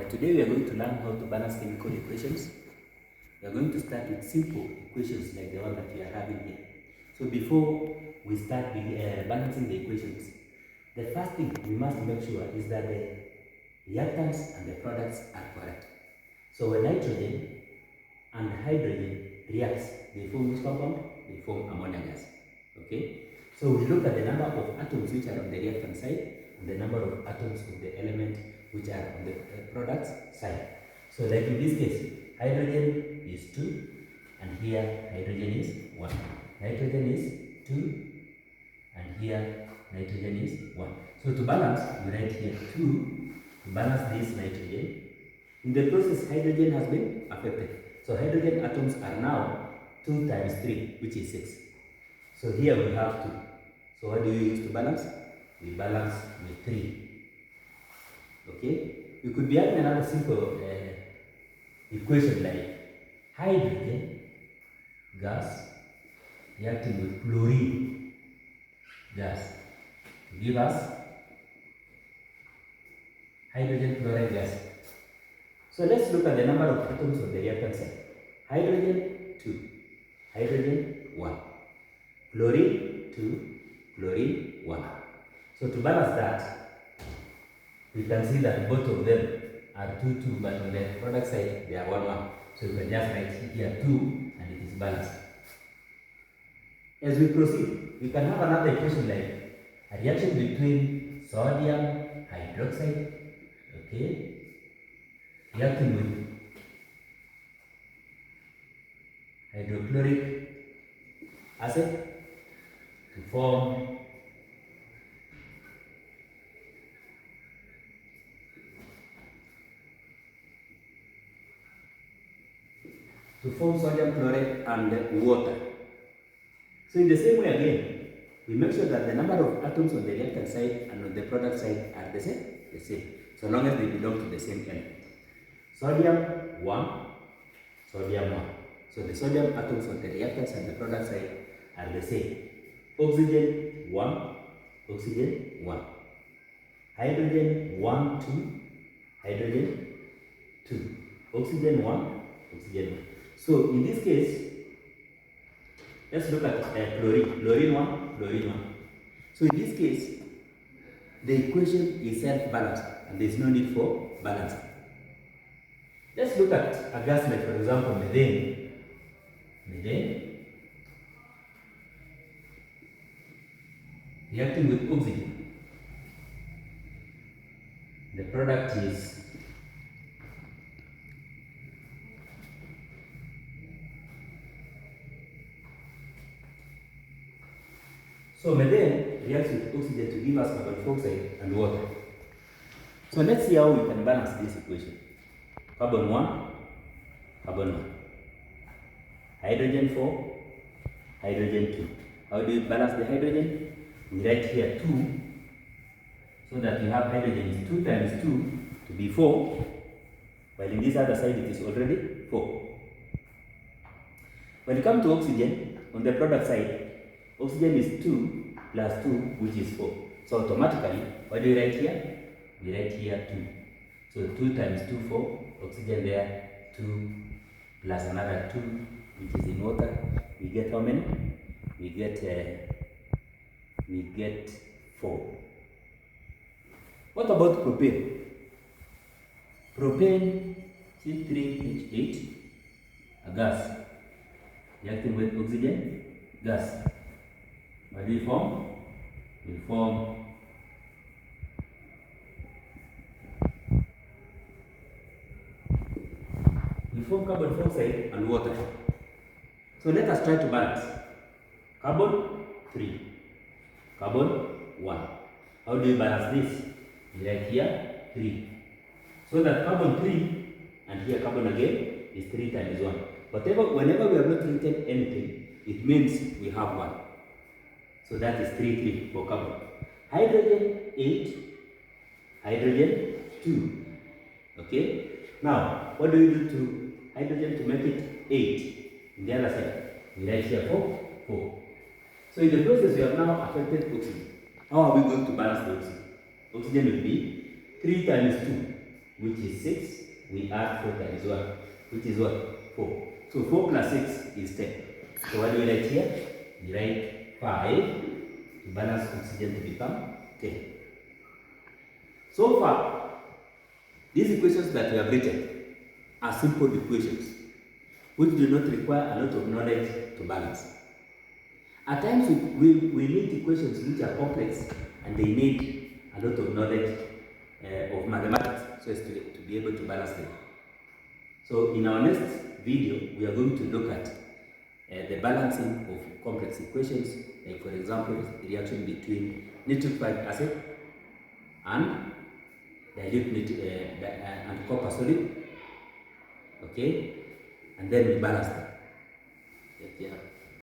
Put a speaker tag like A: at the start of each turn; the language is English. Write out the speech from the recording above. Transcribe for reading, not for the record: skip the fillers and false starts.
A: Today we are going to learn how to balance chemical equations. We are going to start with simple equations like the one that we are having here. So before we start balancing the equations, the first thing we must make sure is that the reactants and the products are correct. So when nitrogen and hydrogen reacts, they form which compound? They form ammonia gas. Okay? So we look at the number of atoms which are on the reactant side and the number of atoms of the element which are on the products side. So like in this case, hydrogen is 2 and here hydrogen is 1. Nitrogen is 2 and here nitrogen is 1. So to balance, we write here 2 to balance this nitrogen. In the process, hydrogen has been affected. So hydrogen atoms are now 2 times 3, which is 6. So here we have 2. So what do you use to balance? We balance with 3. Okay? We could be having another simple equation like hydrogen gas reacting with chlorine gas to give us hydrogen chloride gas. So let's look at the number of atoms on the reactant side. Hydrogen 2, hydrogen 1, chlorine 2, chlorine 1. So to balance that, we can see that both of them are 2, 2, but on the product side they are 1, 1. So you can just write here 2 and it is balanced. As we proceed, we can have another equation like a reaction between sodium hydroxide, okay, reacting with hydrochloric acid to form sodium chloride and water. So in the same way again, we make sure that the number of atoms on the reactant side and on the product side are the same, so long as they belong to the same element. Sodium 1, sodium 1. So the sodium atoms on the reactants and the product side are the same. Oxygen 1, oxygen 1. Hydrogen 1, 2, hydrogen 2. Oxygen 1, oxygen 1. So in this case, let's look at chlorine. Chlorine 1, chlorine 1. So in this case, the equation is self-balanced and there is no need for balancing. Let's look at a gas like, for example, methane. Methane reacting with oxygen. The product is so methane reacts with oxygen to give us carbon dioxide and water. So let's see how we can balance this equation. Carbon 1, carbon 1. Hydrogen 4, hydrogen 2. How do you balance the hydrogen? We write here 2, so that you have hydrogen is 2 times 2 to be 4, while in this other side it is already 4. When it comes to oxygen, on the product side, oxygen is 2 plus 2, which is 4. So automatically, what do you write here? We write here 2. So 2 times 2, 4. Oxygen there, 2 plus another 2, which is in water. We get how many? We get 4. What about propane? Propane C3H8, a gas reacting with oxygen gas. What do we form? We form carbon dioxide and water. So let us try to balance. Carbon 3, carbon 1. How do you balance this? We write here 3. So that carbon 3 and here carbon again is 3 times 1. Whenever we have not written anything, it means we have 1. So that is 3, 3 for carbon. Hydrogen 8, hydrogen 2. Okay? Now, what do you do to hydrogen to make it 8? In the other side, we write here 4. So in the process, we have now affected oxygen. How are we going to balance the oxygen? Oxygen will be 3 times 2, which is 6. We add 4, that is 1, which is what? 4. So 4 plus 6 is 10. So what do we write here? We write 5 to balance oxygen to become 10. So far, these equations that we have written are simple equations which do not require a lot of knowledge to balance. At times we meet equations which are complex and they need a lot of knowledge of mathematics so as to be able to balance them. So in our next video, we are going to look at the balancing of complex equations, like for example, the reaction between nitric acid and dilute and copper solid. Okay, and then we balance them. Yeah.